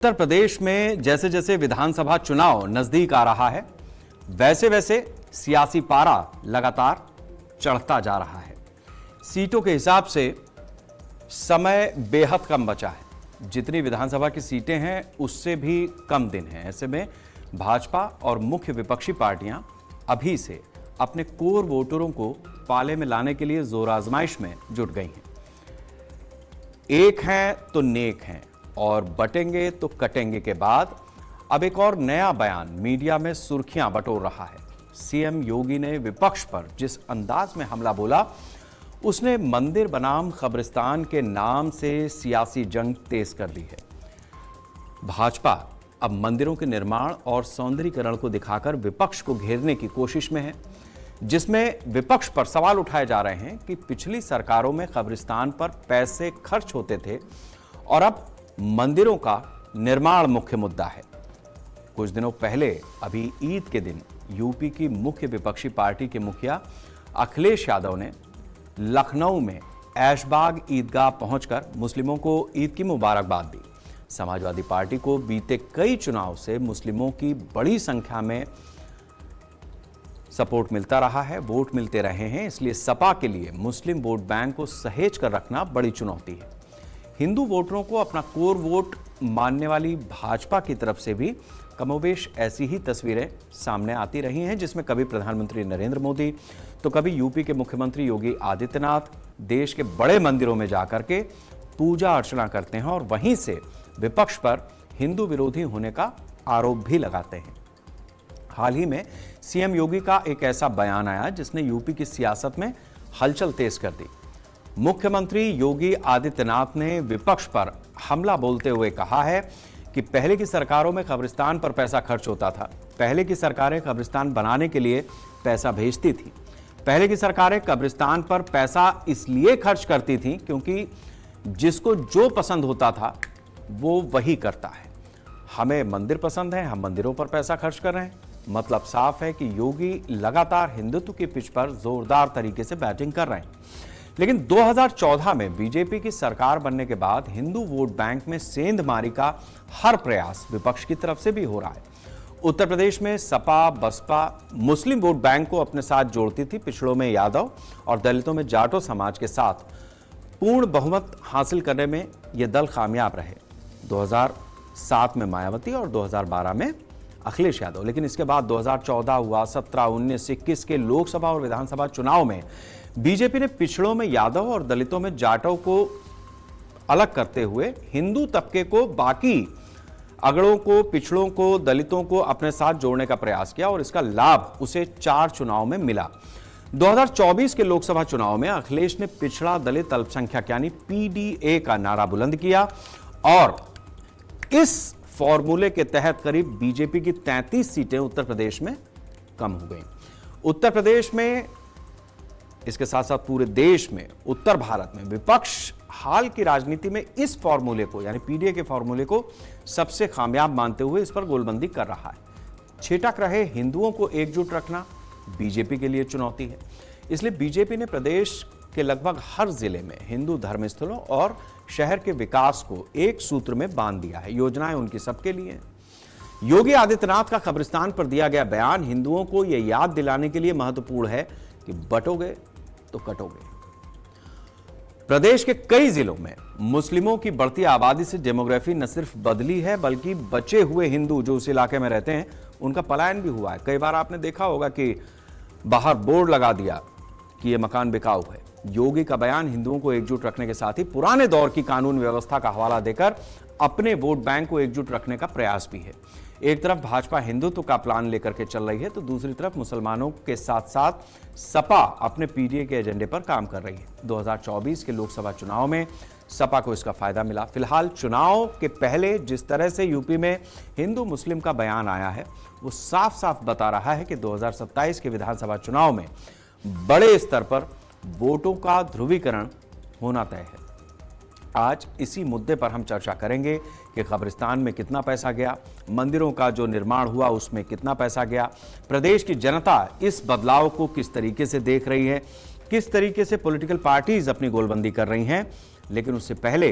उत्तर प्रदेश में जैसे जैसे विधानसभा चुनाव नजदीक आ रहा है, वैसे वैसे सियासी पारा लगातार चढ़ता जा रहा है। सीटों के हिसाब से समय बेहद कम बचा है। जितनी विधानसभा की सीटें हैं उससे भी कम दिन हैं। ऐसे में भाजपा और मुख्य विपक्षी पार्टियां अभी से अपने कोर वोटरों को पाले में लाने के लिए जोर आजमाइश में जुट गई हैं। एक हैं तो नेक हैं और बटेंगे तो कटेंगे के बाद अब एक और नया बयान मीडिया में सुर्खियां बटोर रहा है। सीएम योगी ने विपक्ष पर जिस अंदाज में हमला बोला, उसने मंदिर बनाम कब्रिस्तान के नाम से सियासी जंग तेज कर दी है। भाजपा अब मंदिरों के निर्माण और सौंदर्यीकरण को दिखाकर विपक्ष को घेरने की कोशिश में है, जिसमें विपक्ष पर सवाल उठाए जा रहे हैं कि पिछली सरकारों में कब्रिस्तान पर पैसे खर्च होते थे और अब मंदिरों का निर्माण मुख्य मुद्दा है। कुछ दिनों पहले अभी ईद के दिन यूपी की मुख्य विपक्षी पार्टी के मुखिया अखिलेश यादव ने लखनऊ में ऐशबाग ईदगाह पहुंचकर मुस्लिमों को ईद की मुबारकबाद दी। समाजवादी पार्टी को बीते कई चुनाव से मुस्लिमों की बड़ी संख्या में सपोर्ट मिलता रहा है, वोट मिलते रहे हैं, इसलिए सपा के लिए मुस्लिम वोट बैंक को सहेज कर रखना बड़ी चुनौती है। हिंदू वोटरों को अपना कोर वोट मानने वाली भाजपा की तरफ से भी कमोबेश ऐसी ही तस्वीरें सामने आती रही हैं, जिसमें कभी प्रधानमंत्री नरेंद्र मोदी तो कभी यूपी के मुख्यमंत्री योगी आदित्यनाथ देश के बड़े मंदिरों में जाकर के पूजा अर्चना करते हैं और वहीं से विपक्ष पर हिंदू विरोधी होने का आरोप भी लगाते हैं। हाल ही में सीएम योगी का एक ऐसा बयान आया जिसने यूपी की सियासत में हलचल तेज कर दी। मुख्यमंत्री योगी आदित्यनाथ ने विपक्ष पर हमला बोलते हुए कहा है कि पहले की सरकारों में कब्रिस्तान पर पैसा खर्च होता था। पहले की सरकारें कब्रिस्तान बनाने के लिए पैसा भेजती थी। पहले की सरकारें कब्रिस्तान पर पैसा इसलिए खर्च करती थी क्योंकि जिसको जो पसंद होता था वो वही करता है। हमें मंदिर पसंद है, हम मंदिरों पर पैसा खर्च कर रहे हैं। मतलब साफ है कि योगी लगातार हिंदुत्व की पिच पर जोरदार तरीके से बैटिंग कर रहे हैं। लेकिन 2014 में बीजेपी की सरकार बनने के बाद हिंदू वोट बैंक में सेंधमारी का हर प्रयास विपक्ष की तरफ से भी हो रहा है। उत्तर प्रदेश में सपा बसपा मुस्लिम वोट बैंक को अपने साथ जोड़ती थी। पिछड़ों में यादव और दलितों में जाटो समाज के साथ पूर्ण बहुमत हासिल करने में यह दल कामयाब रहे। 2007 में मायावती और 2012 में अखिलेश यादव। लेकिन इसके बाद 2014 हुआ, 17, 19, 21 के लोकसभा और विधानसभा चुनाव में बीजेपी ने पिछड़ों में यादव और दलितों में जाटों को अलग करते हुए हिंदू तबके को बाकी अगड़ों को, पिछड़ों को, दलितों को अपने साथ जोड़ने का प्रयास किया और इसका लाभ उसे 4 चुनाव में मिला। 2024 के लोकसभा चुनाव में अखिलेश ने पिछड़ा दलित अल्पसंख्यक यानी पीडीए का नारा बुलंद किया और इस फॉर्मूले के तहत करीब बीजेपी की 33 सीटें उत्तर प्रदेश में कम हो गई। उत्तर प्रदेश में, इसके साथ साथ पूरे देश में, उत्तर भारत में विपक्ष हाल की राजनीति में इस फॉर्मूले को यानी पीडीए के फॉर्मूले को सबसे कामयाब मानते हुए इस पर गोलबंदी कर रहा है। छिटक रहे हिंदुओं को एकजुट रखना बीजेपी के लिए चुनौती है। इसलिए बीजेपी ने प्रदेश के लगभग हर जिले में हिंदू धर्मस्थलों और शहर के विकास को एक सूत्र में बांध दिया है। योजनाएं उनकी सबके लिए हैं। योगी आदित्यनाथ का कब्रिस्तान पर दिया गया बयान हिंदुओं को यह याद दिलाने के लिए महत्वपूर्ण है कि बटोगे तो कटोगे। प्रदेश के कई जिलों में मुस्लिमों की बढ़ती आबादी से डेमोग्राफी न सिर्फ बदली है बल्कि बचे हुए हिंदू जो उस इलाके में रहते हैं उनका पलायन भी हुआ है। कई बार आपने देखा होगा कि बाहर बोर्ड लगा दिया कि यह मकान बिकाऊ है। योगी का बयान हिंदुओं को एकजुट रखने के साथ ही पुराने दौर की कानून व्यवस्था का हवाला देकर अपने वोट बैंक को एकजुट रखने का प्रयास भी है। एक तरफ भाजपा हिंदुत्व का प्लान लेकर के चल रही है तो दूसरी तरफ मुसलमानों के साथ साथ सपा अपने पीडीए के एजेंडे पर काम कर रही है। 2024 के लोकसभा चुनाव में सपा को इसका फायदा मिला। फिलहाल चुनाव के पहले जिस तरह से यूपी में हिंदू मुस्लिम का बयान आया है वो साफ साफ बता रहा है कि 2027 के विधानसभा चुनाव में बड़े स्तर पर वोटों का ध्रुवीकरण होना तय है। आज इसी मुद्दे पर हम चर्चा करेंगे कि कब्रिस्तान में कितना पैसा गया, मंदिरों का जो निर्माण हुआ उसमें कितना पैसा गया, प्रदेश की जनता इस बदलाव को किस तरीके से देख रही है, किस तरीके से पॉलिटिकल पार्टीज अपनी गोलबंदी कर रही हैं। लेकिन उससे पहले